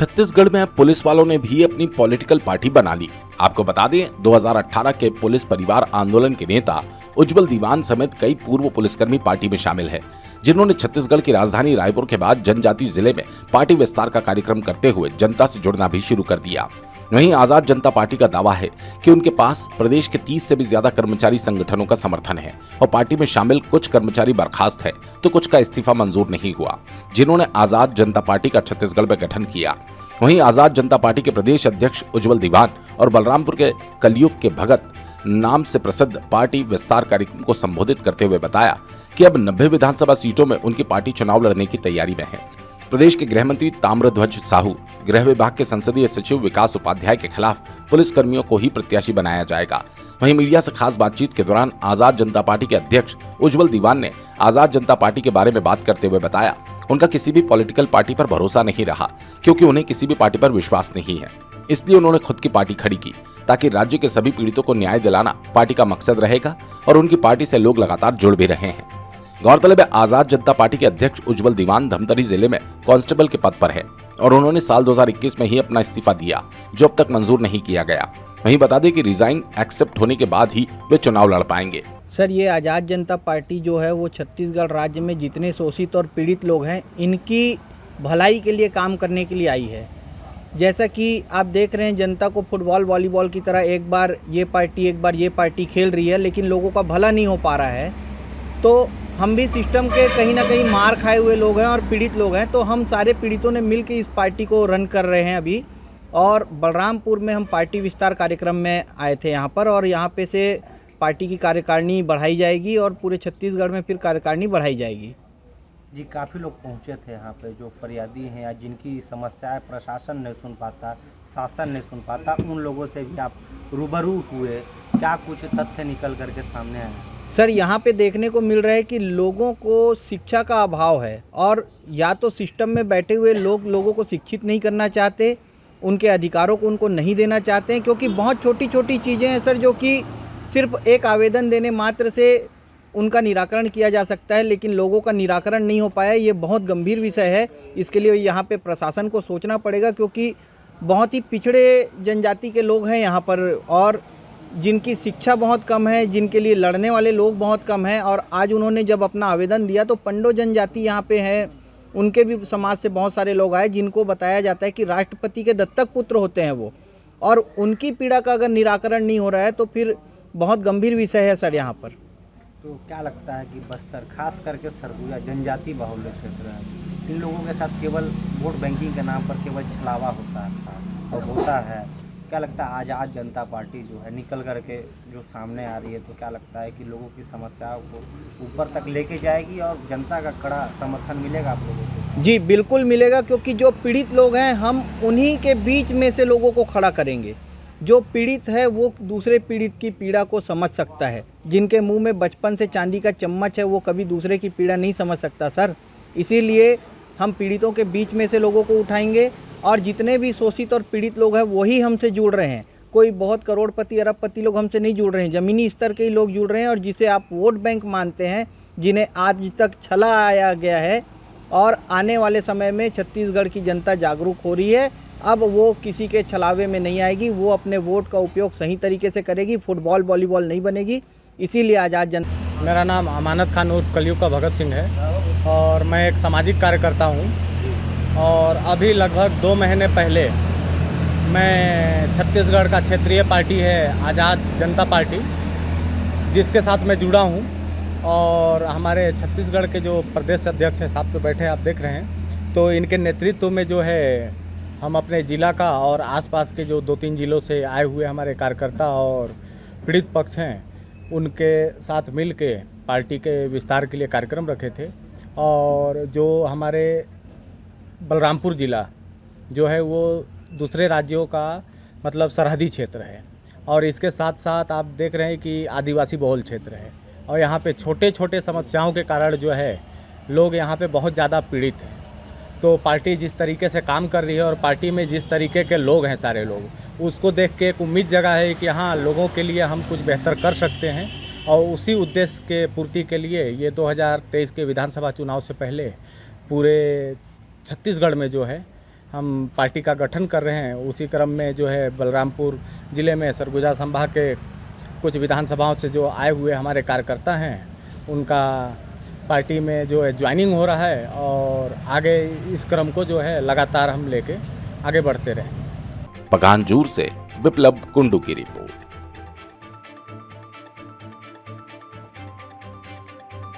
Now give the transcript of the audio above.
छत्तीसगढ़ में अब पुलिस वालों ने भी अपनी पॉलिटिकल पार्टी बना ली। आपको बता दें, 2018 के पुलिस परिवार आंदोलन के नेता उज्जवल दीवान समेत कई पूर्व पुलिसकर्मी पार्टी में शामिल हैं, जिन्होंने छत्तीसगढ़ की राजधानी रायपुर के बाद जनजातीय जिले में पार्टी विस्तार का कार्यक्रम करते हुए जनता से जुड़ना भी शुरू कर दिया। वहीं आजाद जनता पार्टी का दावा है कि उनके पास प्रदेश के 30 से भी ज्यादा कर्मचारी संगठनों का समर्थन है और पार्टी में शामिल कुछ कर्मचारी बर्खास्त है तो कुछ का इस्तीफा मंजूर नहीं हुआ, जिन्होंने आजाद जनता पार्टी का छत्तीसगढ़ में गठन किया। वहीं आजाद जनता पार्टी के प्रदेश अध्यक्ष उज्जवल दीवान और बलरामपुर के कलयुग के भगत नाम से प्रसिद्ध पार्टी विस्तार कार्यक्रम को संबोधित करते हुए बताया कि अब 90 विधानसभा सीटों में उनकी पार्टी चुनाव लड़ने की तैयारी में है। प्रदेश के गृह मंत्री ताम्रध्वज साहू, गृह विभाग के संसदीय सचिव विकास उपाध्याय के खिलाफ पुलिसकर्मियों को ही प्रत्याशी बनाया जाएगा। वहीं मीडिया से खास बातचीत के दौरान आजाद जनता पार्टी के अध्यक्ष उज्जवल दीवान ने आजाद जनता पार्टी के बारे में बात करते हुए बताया उनका किसी भी पॉलिटिकल पार्टी पर भरोसा नहीं रहा, क्योंकि उन्हें किसी भी पार्टी पर विश्वास नहीं है। इसलिए उन्होंने खुद की पार्टी खड़ी की ताकि राज्य के सभी पीड़ितों को न्याय दिलाना पार्टी का मकसद रहेगा और उनकी पार्टी से लोग लगातार जुड़ भी रहे हैं। गौरतलब है, आजाद जनता पार्टी के अध्यक्ष उज्जवल दीवान धमतरी जिले में कांस्टेबल के पद पर है और उन्होंने साल 2021 में ही अपना इस्तीफा दिया, जो अब तक मंजूर नहीं किया गया। वहीं बता दें कि रिजाइन एक्सेप्ट होने के बाद ही वे चुनाव लड़ पाएंगे। सर, ये आज़ाद जनता पार्टी जो है वो छत्तीसगढ़ राज्य में जितने शोषित और पीड़ित लोग हैं, इनकी भलाई के लिए काम करने के लिए आई है। जैसा कि आप देख रहे हैं, जनता को फुटबॉल वॉलीबॉल की तरह एक बार ये पार्टी खेल रही है, लेकिन लोगों का भला नहीं हो पा रहा है। तो हम भी सिस्टम के कहीं ना कहीं मार खाए हुए लोग हैं और पीड़ित लोग हैं, तो हम सारे पीड़ितों ने मिल के इस पार्टी को रन कर रहे हैं अभी। और बलरामपुर में हम पार्टी विस्तार कार्यक्रम में आए थे यहाँ पर, और यहाँ पे से पार्टी की कार्यकारिणी बढ़ाई जाएगी और पूरे छत्तीसगढ़ में फिर कार्यकारिणी बढ़ाई जाएगी। जी, काफ़ी लोग पहुँचे थे यहाँ पे जो फरियादी हैं या जिनकी समस्याएं प्रशासन नहीं सुन पाता, शासन नहीं सुन पाता, उन लोगों से भी आप रूबरू हुए। क्या कुछ तथ्य निकल करके सामने आए? सर, यहाँ पे देखने को मिल रहा है कि लोगों को शिक्षा का अभाव है, और या तो सिस्टम में बैठे हुए लोग लोगों को शिक्षित नहीं करना चाहते, उनके अधिकारों को उनको नहीं देना चाहते हैं, क्योंकि बहुत छोटी छोटी चीज़ें हैं सर, जो कि सिर्फ एक आवेदन देने मात्र से उनका निराकरण किया जा सकता है, लेकिन लोगों का निराकरण नहीं हो पाया। ये बहुत गंभीर विषय है। इसके लिए यहाँ पे प्रशासन को सोचना पड़ेगा, क्योंकि बहुत ही पिछड़े जनजाति के लोग हैं यहाँ पर, और जिनकी शिक्षा बहुत कम है, जिनके लिए लड़ने वाले लोग बहुत कम हैं। और आज उन्होंने जब अपना आवेदन दिया तो पंडो जनजाति यहाँ पे हैं, उनके भी समाज से बहुत सारे लोग आए, जिनको बताया जाता है कि राष्ट्रपति के दत्तक पुत्र होते हैं वो, और उनकी पीड़ा का अगर निराकरण नहीं हो रहा है तो फिर बहुत गंभीर विषय है सर यहाँ पर। तो क्या लगता है कि बस्तर, खास करके सरगुजा जनजाति बाहुल्य क्षेत्र है, इन लोगों के साथ केवल वोट बैंकिंग के नाम पर केवल छलावा होता था और होता है? क्या लगता है आज़ाद जनता पार्टी जो है निकल करके जो सामने आ रही है, तो क्या लगता है कि लोगों की समस्याओं को ऊपर तक लेके जाएगी और जनता का कड़ा समर्थन मिलेगा आप लोगों को? जी बिल्कुल मिलेगा, क्योंकि जो पीड़ित लोग हैं हम उन्हीं के बीच में से लोगों को खड़ा करेंगे। जो पीड़ित है वो दूसरे पीड़ित की पीड़ा को समझ सकता है। जिनके मुंह में बचपन से चांदी का चम्मच है, वो कभी दूसरे की पीड़ा नहीं समझ सकता सर। इसीलिए हम पीड़ितों के बीच में से लोगों को उठाएंगे, और जितने भी शोषित और पीड़ित लोग हैं वही हमसे जुड़ रहे हैं। कोई बहुत करोड़पति अरबपति लोग हमसे नहीं जुड़ रहे हैं, ज़मीनी स्तर के ही लोग जुड़ रहे हैं, और जिसे आप वोट बैंक मानते हैं, जिन्हें आज तक छलाया गया है। और आने वाले समय में छत्तीसगढ़ की जनता जागरूक हो रही है। अब वो किसी के छलावे में नहीं आएगी, वो अपने वोट का उपयोग सही तरीके से करेगी, फुटबॉल वॉलीबॉल नहीं बनेगी। इसीलिए आज़ाद जनता। मेरा नाम अमानत खान उर्फ कलयुग का भगत सिंह है और मैं एक सामाजिक कार्यकर्ता हूँ। और अभी लगभग 2 महीने पहले मैं छत्तीसगढ़ का क्षेत्रीय पार्टी है आज़ाद जनता पार्टी, जिसके साथ मैं जुड़ा हूँ, और हमारे छत्तीसगढ़ के जो प्रदेश अध्यक्ष हैं साथ पे बैठे आप देख रहे हैं, तो इनके नेतृत्व में जो है हम अपने ज़िला का और आसपास के जो 2-3 ज़िलों से आए हुए हमारे कार्यकर्ता और पीड़ित पक्ष हैं, उनके साथ मिल के पार्टी के विस्तार के लिए कार्यक्रम रखे थे। और जो हमारे बलरामपुर ज़िला जो है वो दूसरे राज्यों का मतलब सरहदी क्षेत्र है, और इसके साथ साथ आप देख रहे हैं कि आदिवासी बहुल क्षेत्र है, और यहाँ पे छोटे छोटे समस्याओं के कारण जो है लोग यहाँ पे बहुत ज़्यादा पीड़ित हैं। तो पार्टी जिस तरीके से काम कर रही है और पार्टी में जिस तरीके के लोग हैं सारे लोग, उसको देख के एक उम्मीद जगह है कि हाँ, लोगों के लिए हम कुछ बेहतर कर सकते हैं। और उसी उद्देश्य के पूर्ति के लिए ये 2023 के विधानसभा चुनाव से पहले पूरे छत्तीसगढ़ में जो है हम पार्टी का गठन कर रहे हैं। उसी क्रम में जो है बलरामपुर ज़िले में सरगुजा संभाग के कुछ विधानसभाओं से जो आए हुए हमारे कार्यकर्ता हैं उनका पार्टी में जो है ज्वाइनिंग हो रहा है और आगे इस क्रम को जो है लगातार हम लेके आगे बढ़ते रहें। पकानजूर से विप्लव कुंडू की रिपोर्ट।